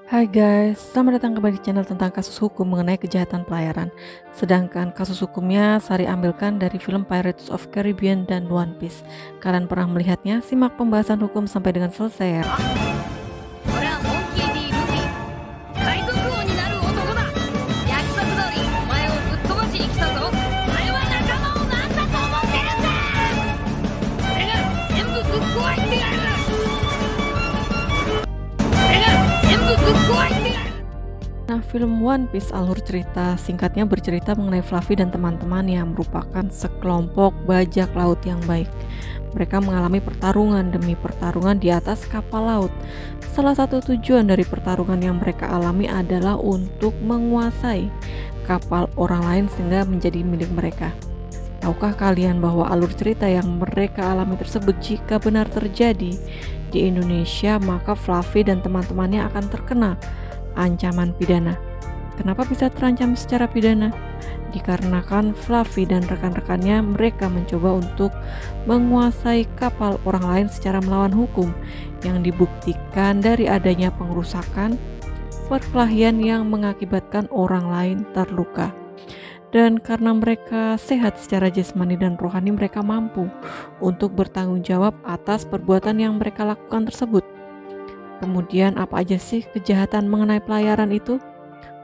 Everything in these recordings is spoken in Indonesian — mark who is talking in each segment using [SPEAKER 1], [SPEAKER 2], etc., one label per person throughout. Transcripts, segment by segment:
[SPEAKER 1] Hai guys, selamat datang kembali di channel tentang kasus hukum mengenai kejahatan pelayaran. Sedangkan kasus hukumnya Sari ambilkan dari film Pirates of Caribbean dan One Piece. Kalian pernah melihatnya? Simak pembahasan hukum sampai dengan selesai ya.
[SPEAKER 2] 俺はモンキー D ルフィ海賊王になる男だ。約束通りお前をぶっ飛ばしに来たぞ。お前は仲間を何だと思ってるんだ。俺が全部ぶっ壊してやる。俺が全部ぶっ壊してやる。
[SPEAKER 1] Nah, film One Piece alur cerita singkatnya bercerita mengenai Fluffy dan teman-teman yang merupakan sekelompok bajak laut yang baik. Mereka mengalami pertarungan demi pertarungan di atas kapal laut. Salah satu tujuan dari pertarungan yang mereka alami adalah untuk menguasai kapal orang lain sehingga menjadi milik mereka. Tahukah kalian bahwa alur cerita yang mereka alami tersebut jika benar terjadi di Indonesia, maka Fluffy dan teman-temannya akan terkena ancaman pidana. Kenapa bisa terancam secara pidana? Dikarenakan Fluffy dan rekan-rekannya mereka mencoba untuk menguasai kapal orang lain secara melawan hukum yang dibuktikan dari adanya pengerusakan, perkelahian yang mengakibatkan orang lain terluka. Dan karena mereka sehat secara jasmani dan rohani, mereka mampu untuk bertanggung jawab atas perbuatan yang mereka lakukan tersebut. Kemudian apa aja sih kejahatan mengenai pelayaran itu?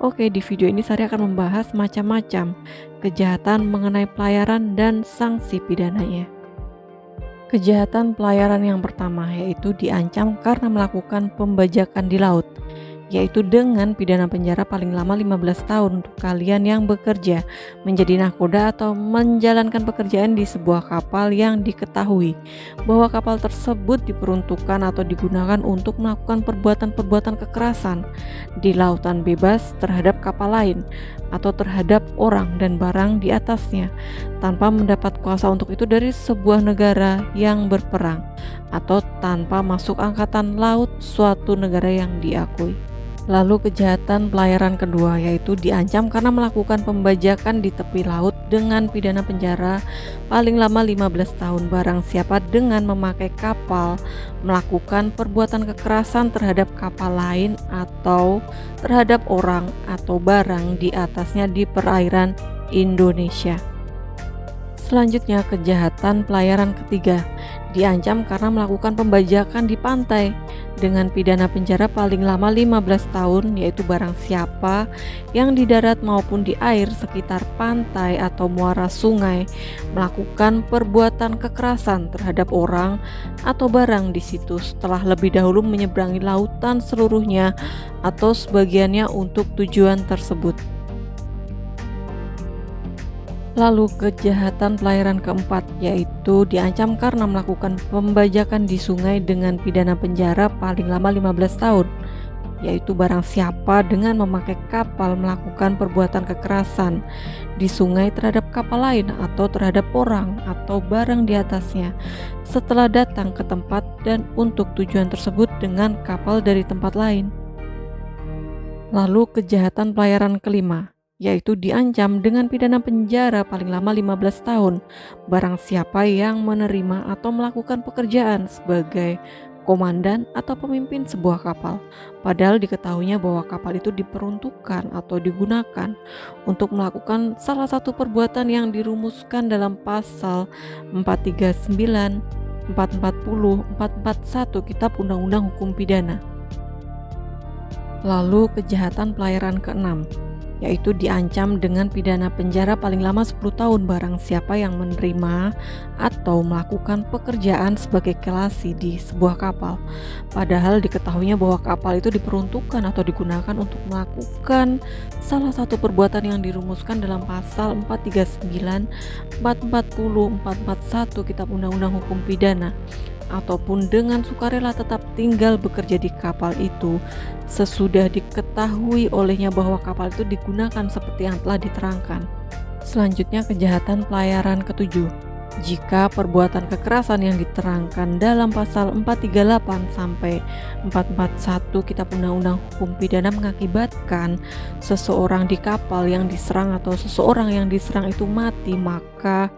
[SPEAKER 1] Oke, di video ini Sari akan membahas macam-macam kejahatan mengenai pelayaran dan sanksi pidananya. Kejahatan pelayaran yang pertama yaitu diancam karena melakukan pembajakan di laut, yaitu dengan pidana penjara paling lama 15 tahun untuk kalian yang bekerja menjadi nahkoda atau menjalankan pekerjaan di sebuah kapal yang diketahui bahwa kapal tersebut diperuntukkan atau digunakan untuk melakukan perbuatan-perbuatan kekerasan di lautan bebas terhadap kapal lain atau terhadap orang dan barang di atasnya tanpa mendapat kuasa untuk itu dari sebuah negara yang berperang atau tanpa masuk angkatan laut suatu negara yang diakui. Lalu kejahatan pelayaran kedua yaitu diancam karena melakukan pembajakan di tepi laut dengan pidana penjara paling lama 15 tahun barang siapa dengan memakai kapal melakukan perbuatan kekerasan terhadap kapal lain atau terhadap orang atau barang di atasnya di perairan Indonesia. Selanjutnya kejahatan pelayaran ketiga diancam karena melakukan pembajakan di pantai dengan pidana penjara paling lama 15 tahun yaitu barang siapa yang di darat maupun di air sekitar pantai atau muara sungai melakukan perbuatan kekerasan terhadap orang atau barang di situ setelah lebih dahulu menyeberangi lautan seluruhnya atau sebagiannya untuk tujuan tersebut. Lalu kejahatan pelayaran keempat yaitu diancam karena melakukan pembajakan di sungai dengan pidana penjara paling lama 15 tahun yaitu barang siapa dengan memakai kapal melakukan perbuatan kekerasan di sungai terhadap kapal lain atau terhadap orang atau barang di atasnya setelah datang ke tempat dan untuk tujuan tersebut dengan kapal dari tempat lain. Lalu kejahatan pelayaran kelima yaitu diancam dengan pidana penjara paling lama 15 tahun barang siapa yang menerima atau melakukan pekerjaan sebagai komandan atau pemimpin sebuah kapal padahal diketahuinya bahwa kapal itu diperuntukkan atau digunakan untuk melakukan salah satu perbuatan yang dirumuskan dalam pasal 439, 440, 441 Kitab Undang-Undang Hukum Pidana. Lalu kejahatan pelayaran keenam yaitu diancam dengan pidana penjara paling lama 10 tahun barang siapa yang menerima atau melakukan pekerjaan sebagai kelasi di sebuah kapal padahal diketahuinya bahwa kapal itu diperuntukkan atau digunakan untuk melakukan salah satu perbuatan yang dirumuskan dalam pasal 439, 440, 441 Kitab Undang-Undang Hukum Pidana ataupun dengan sukarela tetap tinggal bekerja di kapal itu sesudah diketahui olehnya bahwa kapal itu digunakan seperti yang telah diterangkan. Selanjutnya kejahatan pelayaran ketujuh. Jika perbuatan kekerasan yang diterangkan dalam pasal 438 sampai 441 Kitab Undang-Undang Hukum Pidana mengakibatkan seseorang di kapal yang diserang atau seseorang yang diserang itu mati, maka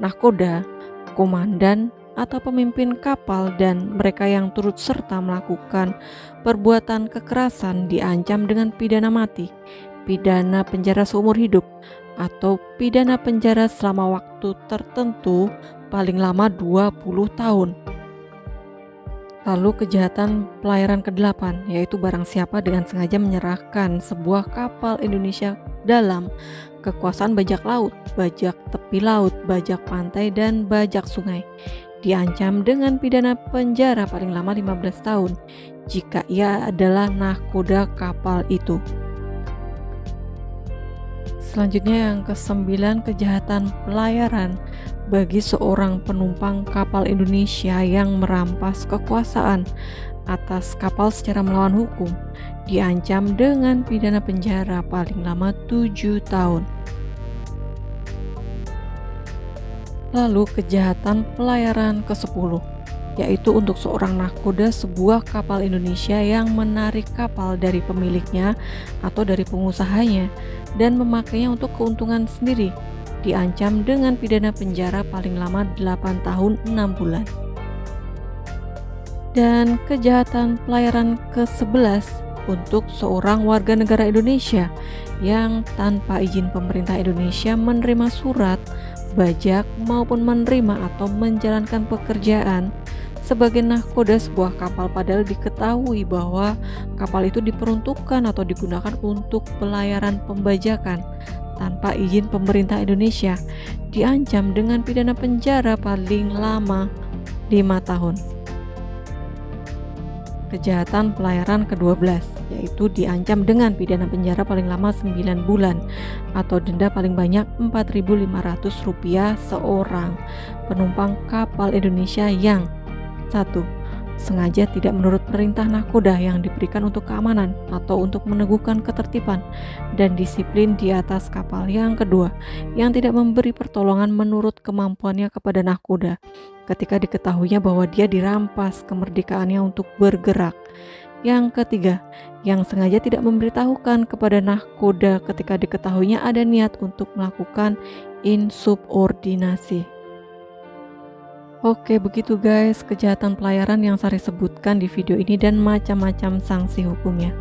[SPEAKER 1] nahkoda, komandan atau pemimpin kapal dan mereka yang turut serta melakukan perbuatan kekerasan diancam dengan pidana mati, pidana penjara seumur hidup, atau pidana penjara selama waktu tertentu paling lama 20 tahun. Lalu kejahatan pelayaran ke-8, yaitu barang siapa dengan sengaja menyerahkan sebuah kapal Indonesia dalam kekuasaan bajak laut, bajak tepi laut, bajak pantai, dan bajak sungai, diancam dengan pidana penjara paling lama 15 tahun jika ia adalah nahkoda kapal itu. Selanjutnya yang ke-9, kejahatan pelayaran bagi seorang penumpang kapal Indonesia yang merampas kekuasaan atas kapal secara melawan hukum, diancam dengan pidana penjara paling lama 7 tahun. Lalu kejahatan pelayaran ke-10, yaitu untuk seorang nahkoda sebuah kapal Indonesia yang menarik kapal dari pemiliknya atau dari pengusahanya dan memakainya untuk keuntungan sendiri, diancam dengan pidana penjara paling lama 8 tahun 6 bulan. Dan kejahatan pelayaran ke-11 untuk seorang warga negara Indonesia yang tanpa izin pemerintah Indonesia menerima surat, bajak, maupun menerima atau menjalankan pekerjaan sebagai nahkoda sebuah kapal padahal diketahui bahwa kapal itu diperuntukkan atau digunakan untuk pelayaran pembajakan tanpa izin pemerintah Indonesia, diancam dengan pidana penjara paling lama 5 tahun. Kejahatan pelayaran ke-12, yaitu diancam dengan pidana penjara paling lama 9 bulan atau denda paling banyak Rp4.500 seorang penumpang kapal Indonesia yang 1. Sengaja tidak menurut perintah nahkoda yang diberikan untuk keamanan atau untuk meneguhkan ketertiban dan disiplin di atas kapal. Yang kedua, yang tidak memberi pertolongan menurut kemampuannya kepada nahkoda ketika diketahuinya bahwa dia dirampas kemerdekaannya untuk bergerak. Yang ketiga, yang sengaja tidak memberitahukan kepada nahkoda ketika diketahuinya ada niat untuk melakukan insubordinasi. Oke, begitu guys kejahatan pelayaran yang saya sebutkan di video ini dan macam-macam sanksi hukumnya.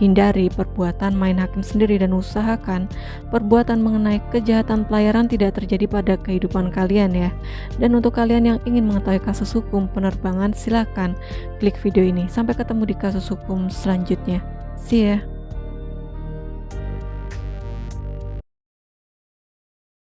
[SPEAKER 1] Hindari perbuatan main hakim sendiri dan usahakan perbuatan mengenai kejahatan pelayaran tidak terjadi pada kehidupan kalian ya. Dan untuk kalian yang ingin mengetahui kasus hukum penerbangan, silakan klik video ini. Sampai ketemu di kasus hukum selanjutnya. See ya.